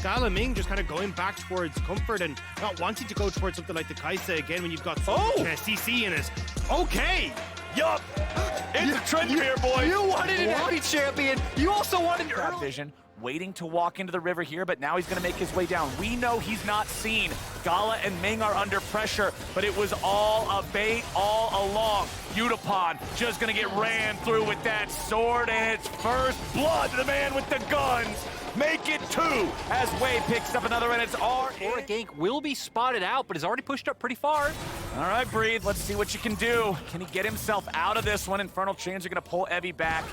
Gala Ming just kind of going back towards comfort and not wanting to go towards something like the Kaisa again when you've got CC in it. Okay! Yup! It's a trend here, boys! You wanted an heavy champion! You also wanted That vision, waiting to walk into the river here, but now he's gonna make his way down. We know he's not seen. Gala and Ming are under pressure, but it was all a bait all along. Utapon just gonna get ran through with that sword, and it's first blood to the man with the guns. Make it 2 as Wei picks up another, and it's R. Or a gank will be spotted out, but is already pushed up pretty far. All right, Breathe, let's see what you can do. Can he get himself out of this one? Infernal Chains are gonna pull Evie back.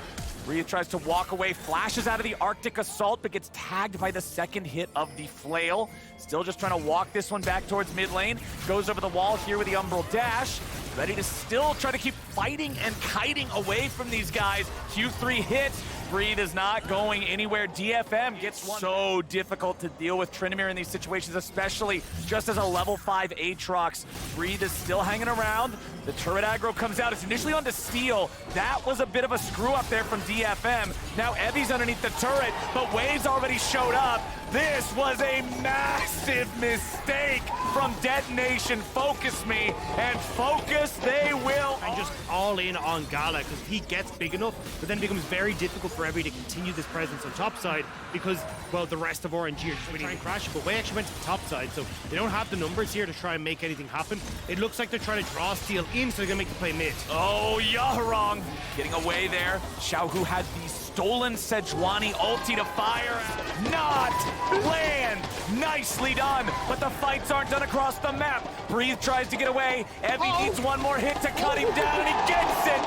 Breathe tries to walk away, flashes out of the Arctic Assault, but gets tagged by the second hit of the Flail. Still just trying to walk this one back towards mid lane. Goes over the wall here with the Umbral Dash. Ready to still try to keep fighting and kiting away from these guys. Q3 hits. Breathe is not going anywhere. DFM gets one. So difficult to deal with Tryndamere in these situations, especially just as a level 5 Aatrox. Breathe is still hanging around. The turret aggro comes out. It's initially onto Steel. That was a bit of a screw up there from DFM. Now Evie's underneath the turret, but Wave's already showed up. This was a massive mistake from DetonationFocusME, and focus they will. And just all in on Gala because he gets big enough, but then it becomes very difficult for Evie to continue this presence on top side because, well, the rest of RNG are just trying to crash. But Wei actually went to the top side, so they don't have the numbers here to try and make anything happen. It looks like they're trying to draw Steel in, so they're gonna make the play mid. Oh, Yaharong getting away there. Xiaohu had the stolen Sejuani ulti to fire. Not land. Nicely done, but the fights aren't done across the map. Breathe tries to get away. Evie needs one more hit to cut him down, and he gets it.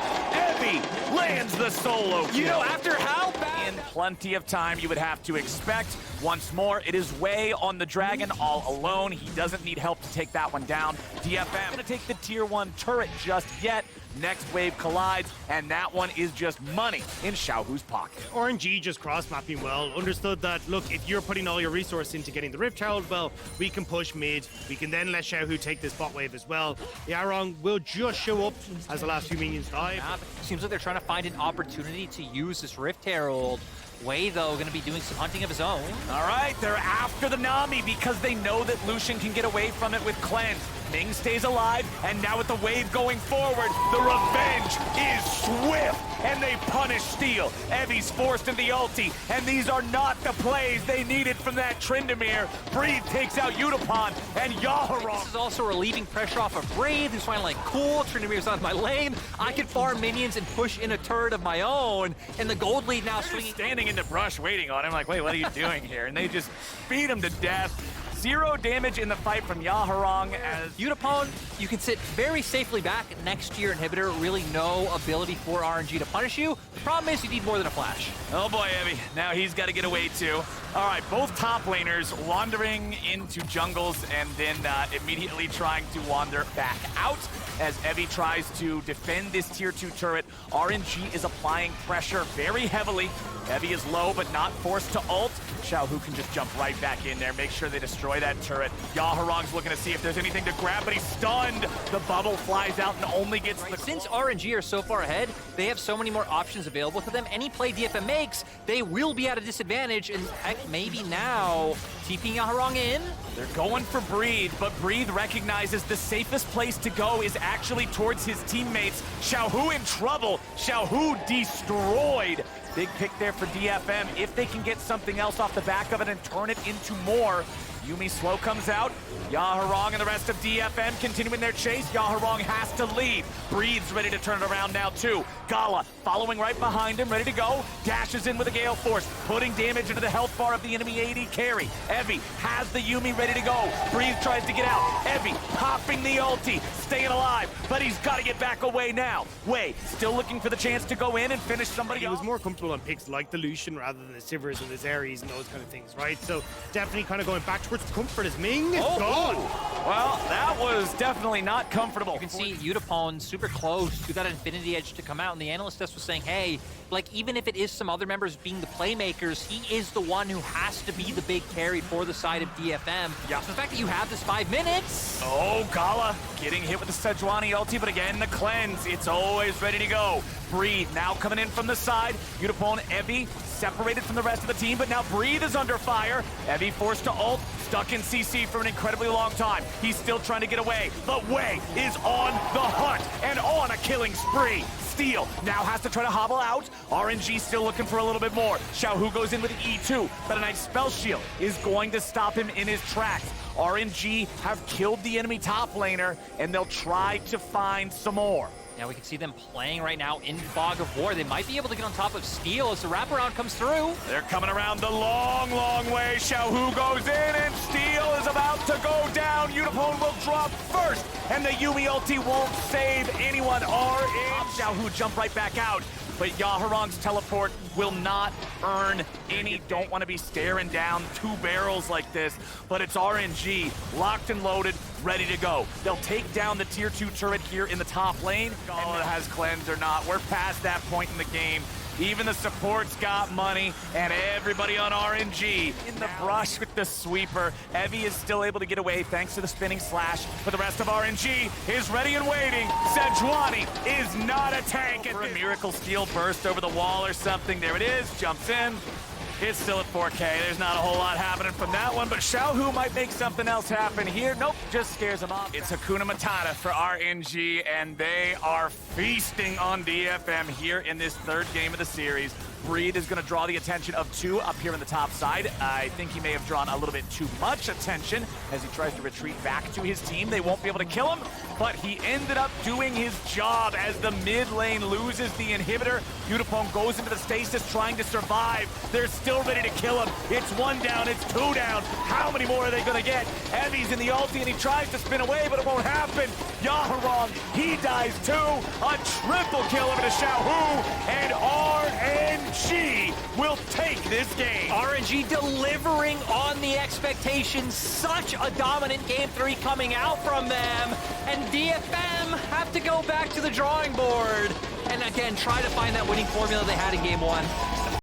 Evie lands the solo kill. You know, after how bad... In plenty of time, you would have to expect. Once more, it is Wei on the Dragon all alone. He doesn't need help to take that one down. DFM gonna take the tier 1 turret just yet. Next wave collides, and that one is just money in Xiaohu's pocket. RNG just cross-mapping well, understood that, look, if you're putting all your resource into getting the Rift Herald, well, we can push mid, we can then let Xiaohu take this bot wave as well. Yarong will just show up as the last few minions die. Seems like they're trying to find an opportunity to use this Rift Herald. Wei, though, going to be doing some hunting of his own. All right, they're after the Nami because they know that Lucian can get away from it with Cleanse. Ming stays alive, and now with the wave going forward, the revenge is swift, and they punish Steel. Evie's forced into the ulti, and these are not the plays they needed from that Tryndamere. Breathe takes out Utapon, and Yaharong. This is also relieving pressure off of Breathe, who's finally like, cool, Tryndamere's out of my lane. I can farm minions and push in a turret of my own, and the gold lead now swinging. Standing in the brush waiting on him, like, wait, what are you doing here? And they just beat him to death. 0 damage in the fight from Yaharong as Utapon, you can sit very safely back next to your inhibitor, really no ability for RNG to punish you. The problem is you need more than a flash. Oh boy, Evie, now he's got to get away too. All right, both top laners wandering into jungles and then immediately trying to wander back out as Evie tries to defend this tier 2 turret. RNG is applying pressure very heavily. Evie is low, but not forced to ult. Xiaohu can just jump right back in there, make sure they destroy that turret. Yaharong's looking to see if there's anything to grab, but he's stunned. The bubble flies out and only gets the... Since RNG are so far ahead, they have so many more options available to them. Any play DFM makes, they will be at a disadvantage, and heck, maybe now TPing Yaharong in. They're going for Breathe, but Breathe recognizes the safest place to go is actually towards his teammates. Xiaohu in trouble. Xiaohu destroyed. Big pick there for DFM. If they can get something else off the back of it and turn it into more. Yuumi slow comes out. Yaharong and the rest of DFM continuing their chase. Yaharong has to leave. Breathes ready to turn it around now too. Gala following right behind him, ready to go. Dashes in with a Gale Force, putting damage into the health bar of the enemy AD carry. Evie has the Yuumi ready to go. Breathe tries to get out. Evie popping the ulti, staying alive, but he's got to get back away now. Wei still looking for the chance to go in and finish somebody He else. was more comfortable on picks like the Lucian rather than the Sivers and the Zeres and those kind of things, right? So definitely kind of going back towards comfort as Ming is gone. Well, that was definitely not comfortable. You can see Utapon super close to that Infinity Edge to come out, and the analyst desk was saying, hey, like, even if it is some other members being the playmakers, he is the one who has to be the big carry for the side of DFM. Yeah. So the fact that you have this 5 minutes. Oh, Gala getting hit with the Sejuani ulti, but again, the cleanse. It's always ready to go. Breathe now coming in from the side. Utapon, Evie separated from the rest of the team, but now Breathe is under fire. Evie forced to ult, stuck in CC for an incredibly long time. He's still trying to get away, but Wei is on the hunt and on a killing spree. Steel now has to try to hobble out. RNG still looking for a little bit more. Xiaohu goes in with E2, but a nice spell shield is going to stop him in his tracks. RNG have killed the enemy top laner, and they'll try to find some more. Yeah, we can see them playing right now in Fog of War. They might be able to get on top of Steel as the wraparound comes through. They're coming around the long, long way. Xiaohu goes in, and Steel is about to go down. Unipone will drop first, and the Yumi ulti won't save anyone. Xiaohu jump right back out, but Yaharong's teleport will not earn any. Don't want to be staring down two barrels like this, but it's RNG, locked and loaded, ready to go. They'll take down the tier 2 turret here in the top lane. Oh, it has cleanse or not. We're past that point in the game. Even the supports got money, and everybody on RNG in the brush with the sweeper. Evie is still able to get away thanks to the spinning slash, but the rest of RNG is ready and waiting. Sejuani is not a tank. For a miracle steel burst over the wall or something. There it is, jumps in. It's still at 4K. There's not a whole lot happening from that one, but Xiaohu might make something else happen here. Nope, just scares him off. It's Hakuna Matata for RNG, and they are feasting on DFM here in this third game of the series. Breed is going to draw the attention of two up here on the top side. I think he may have drawn a little bit too much attention as he tries to retreat back to his team. They won't be able to kill him, but he ended up doing his job as the mid lane loses the inhibitor. Unipone goes into the stasis trying to survive. They're still ready to kill him. It's one down, it's two down. How many more are they going to get? Evie's in the ulti and he tries to spin away, but it won't happen. Yaharong, he dies too. A triple kill over to Xiaohu, and RNG will take this game. RNG delivering on the expectations. Such a dominant game 3 coming out from them. And DFM have to go back to the drawing board and again try to find that winning formula they had in game 1.